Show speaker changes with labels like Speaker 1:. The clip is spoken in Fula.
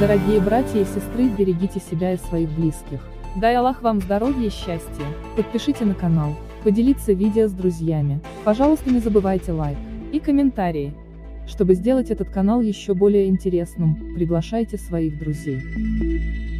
Speaker 1: Дорогие братья и сестры, берегите себя и своих близких. Дай Аллах вам здоровья и счастья. Подпишите на канал, поделиться видео с друзьями. Пожалуйста, не забывайте лайк и комментарии. Чтобы сделать этот канал еще более интересным, приглашайте своих друзей.